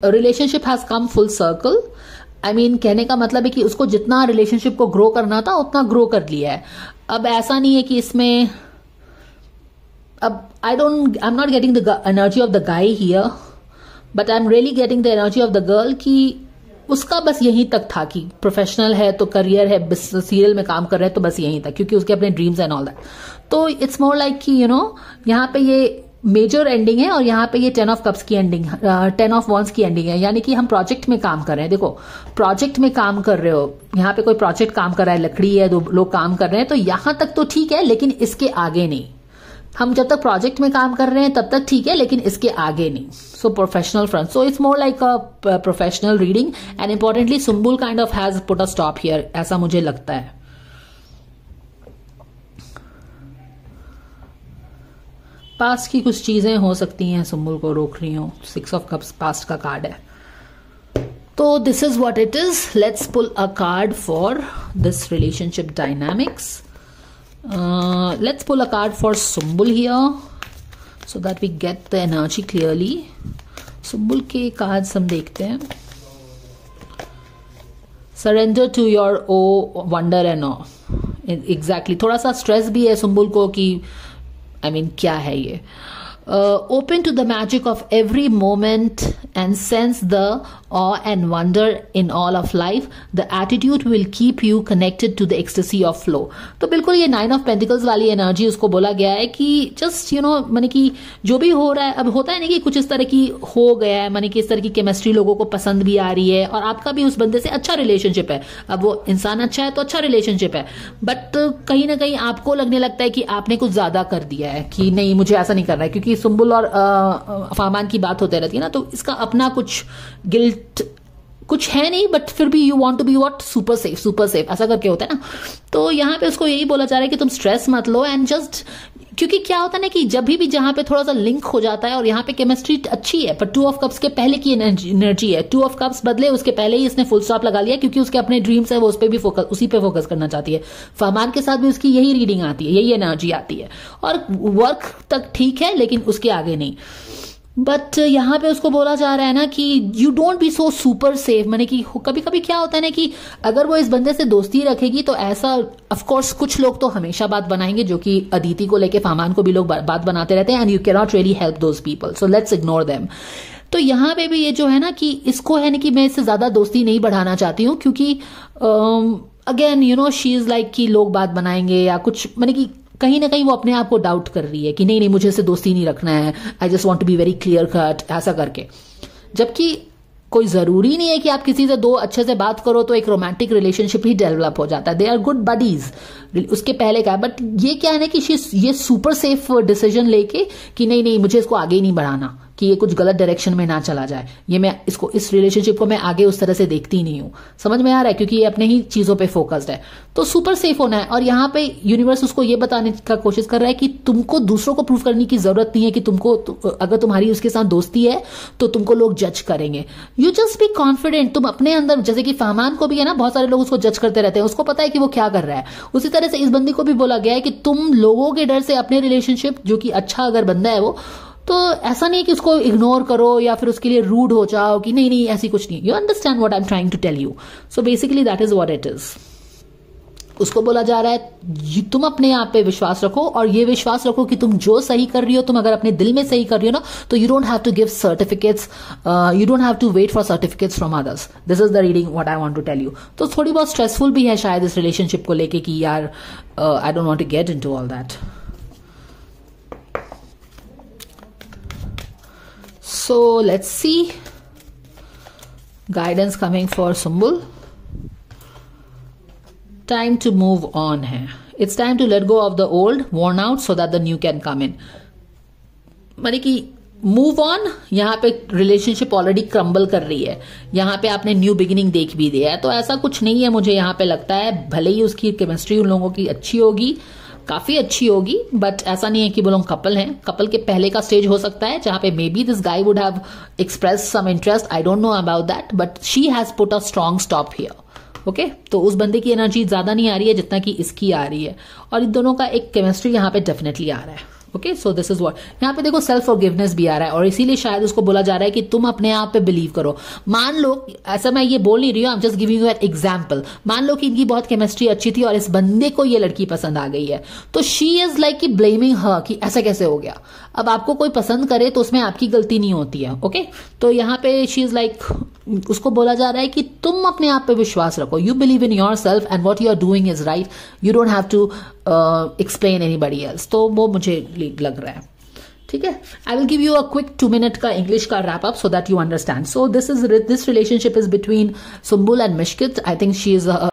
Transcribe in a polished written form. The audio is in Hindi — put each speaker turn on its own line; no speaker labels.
Relationship has come full circle. I mean कहने का मतलब है कि उसको जितना रिलेशनशिप को ग्रो करना था उतना ग्रो कर लिया है। अब ऐसा नहीं है कि इसमें अब I am not getting the energy of the guy here, but I am really getting the energy of the girl कि उसका बस यहीं तक था कि प्रोफेशनल है तो करियर है, सीरियल में काम कर रहे हैं तो बस यहीं तक, क्योंकि उसके अपने ड्रीम्स एंड ऑल दैट। तो इट्स मोर लाइक कि यहाँ पे ये मेजर एंडिंग है और यहाँ पे ये 10 ऑफ कप्स की एंडिंग, 10 ऑफ वॉन्ड्स की एंडिंग है। यानी कि हम प्रोजेक्ट में काम कर रहे हैं। देखो प्रोजेक्ट में काम कर रहे हो, यहाँ पे कोई प्रोजेक्ट काम कर रहा है, लकड़ी है, दो लोग काम कर रहे हैं, तो यहां तक तो ठीक है, लेकिन इसके आगे नहीं। हम जब तक प्रोजेक्ट में काम कर रहे हैं तब तक ठीक है, लेकिन इसके आगे नहीं। सो professional front, so it's more like a professional reading and importantly Sumbul kind of has put a stop here, ऐसा मुझे लगता है। पास्ट की कुछ चीजें हो सकती हैं सुम्बुल को रोक रही हो। 6 ऑफ कप्स पास्ट का कार्ड है। तो this is what it is. Let's pull a card for this relationship dynamics. Let's pull a card for Sumbul here so that we get the energy clearly. Sumbul के cards हम देखते हैं। Surrender to your wonder and awe. Exactly. थोड़ा सा स्ट्रेस भी है सुम्बुल को कि क्या है ये। Open to the magic of every moment and sense the awe and wonder in all of life. The attitude will keep you connected to the ecstasy of flow. तो बिल्कुल ये 9 ऑफ पेंटिकल्स वाली एनर्जी उसको बोला गया है कि जस्ट माने कि जो भी हो रहा है, अब होता है ना कि कुछ इस तरह की हो गया है, माने कि इस तरह की केमिस्ट्री लोगों को पसंद भी आ रही है और आपका भी उस बंदे से अच्छा रिलेशनशिप है। अब वो इंसान अच्छा है तो अच्छा रिलेशनशिप है, बट कहीं ना कहीं आपको लगने लगता है कि आपने कुछ ज्यादा कर दिया है, कि नहीं मुझे ऐसा नहीं करना है। क्योंकि सुम्बुल और फामान की बात होते रहती है ना, तो इसका अपना कुछ गिल्ट कुछ है नहीं, बट फिर भी you want to be what super safe ऐसा करके होता है ना। तो यहाँ पे उसको यही बोला जा रहा है कि तुम स्ट्रेस मत लो एंड जस्ट, क्योंकि क्या होता है ना कि जब भी जहां पे थोड़ा सा लिंक हो जाता है और यहाँ पे केमिस्ट्री अच्छी है, पर 2 ऑफ कप्स के पहले की एनर्जी है। 2 ऑफ कप्स बदले उसके पहले ही इसने फुल स्टॉप लगा लिया, क्योंकि उसके अपने ड्रीम्स है, वो उसी पे फोकस करना चाहती है। फहमान के साथ भी उसकी यही रीडिंग आती है, यही एनर्जी आती है, और वर्क तक ठीक है लेकिन उसके आगे नहीं। बट यहाँ पे उसको बोला जा रहा है ना कि you don't be so super safe. माने कि कभी कभी क्या होता है ना कि अगर वो इस बंदे से दोस्ती रखेगी तो ऐसा, ऑफ कोर्स कुछ लोग तो हमेशा बात बनाएंगे, जो कि अदिति को लेके फामान को भी लोग बात बनाते रहते हैं, and you can not really help those people, so let's ignore them. तो यहाँ पे भी ये जो है ना कि इसको है ना कि मैं इससे ज्यादा दोस्ती नहीं बढ़ाना चाहती हूँ, क्योंकि अगेन शी इज लाइक कि लोग बात बनाएंगे या कुछ, माने कि कहीं ना कहीं वो अपने आप को डाउट कर रही है कि नहीं मुझे इससे दोस्ती नहीं रखना है, I just want to be very clear cut, ऐसा करके। जबकि कोई जरूरी नहीं है कि आप किसी से दो अच्छे से बात करो तो एक रोमांटिक रिलेशनशिप ही डेवलप हो जाता है। दे आर गुड बडीज उसके पहले का है, बट ये क्या है ना कि ये सुपर सेफ डिसीजन लेके कि नहीं मुझे इसको आगे ही नहीं बढ़ाना, कि ये कुछ गलत डायरेक्शन में ना चला जाए, ये मैं इसको, इस रिलेशनशिप को मैं आगे उस तरह से देखती नहीं हूं। समझ में आ रहा है, क्योंकि ये अपने ही चीजों पे फोकस्ड है, तो सुपर सेफ होना है। और यहाँ पे यूनिवर्स उसको ये बताने का कोशिश कर रहा है कि तुमको दूसरों को प्रूव करने की जरूरत नहीं है कि तुमको अगर तुम्हारी उसके साथ दोस्ती है तो तुमको लोग जज करेंगे। You just be confident. तुम अपने अंदर, जैसे कि फहमान को भी है ना, बहुत सारे लोग उसको जज करते रहते हैं, उसको पता है कि वो क्या कर रहा है। उसी तरह से इस बंदी को भी बोला गया है कि तुम लोगों के डर से अपने रिलेशनशिप, जो कि अच्छा अगर बंदा है वो, तो ऐसा नहीं कि उसको इग्नोर करो या फिर उसके लिए रूड हो जाओ कि नहीं ऐसी कुछ नहीं। You understand what I am trying to tell you. So basically that is what it is. उसको बोला जा रहा है तुम अपने आप पे विश्वास रखो, और ये विश्वास रखो कि तुम जो सही कर रही हो, तुम अगर अपने दिल में सही कर रही हो ना, तो you don't have to give certificates, you don't have to wait for certificates from others. This is the reading what I want to tell you. तो थोड़ी बहुत स्ट्रेसफुल भी है शायद इस रिलेशनशिप को लेके कि यार I don't want to get into all that. So let's see guidance coming for Sumbul. Time to move on है. It's time to let go of the old, worn out, so that the new can come in. माने कि मूव ऑन, यहाँ पे रिलेशनशिप ऑलरेडी क्रम्बल कर रही है, यहाँ पे आपने न्यू बिगिनिंग देख भी दिया है, तो ऐसा कुछ नहीं है मुझे यहाँ पे लगता है। भले ही उसकी केमिस्ट्री उन लोगों की अच्छी होगी, काफी अच्छी होगी, बट ऐसा नहीं है कि वो लोग कपल हैं। कपल के पहले का स्टेज हो सकता है जहां पे maybe this guy would have express some interest, I don't know about that, but she has put a strong stop here. Okay, तो उस बंदे की एनर्जी ज्यादा नहीं आ रही है जितना कि इसकी आ रही है, और इन दोनों का एक केमिस्ट्री यहाँ पे डेफिनेटली आ रहा है। Okay, so this is what यहाँ पे देखो सेल्फ फॉरगिवनेस भी आ रहा है, और इसीलिए शायद उसको बोला जा रहा है कि तुम अपने आप पे बिलीव करो। मान लो, ऐसा मैं ये बोल नहीं रही हूँ, I am just giving you an example. मान लो कि इनकी बहुत केमिस्ट्री अच्छी थी और इस बंदे को ये लड़की पसंद आ गई है, तो शी इज लाइक कि ब्लेमिंग हर कि ऐसा कैसे हो गया। अब आपको कोई पसंद करे तो उसमें आपकी गलती नहीं होती है, ओके। तो यहाँ पे शी इज लाइक, उसको बोला जा रहा है कि तुम अपने आप पे विश्वास रखो, you believe in yourself and what you are doing is right, you don't have to explain anybody else. तो वो मुझे लग रहा है, ठीक है। I will give you a quick 2 minute का इंग्लिश का wrap up so that you understand. So this relationship is between Sumbul and Mishkit. I think she is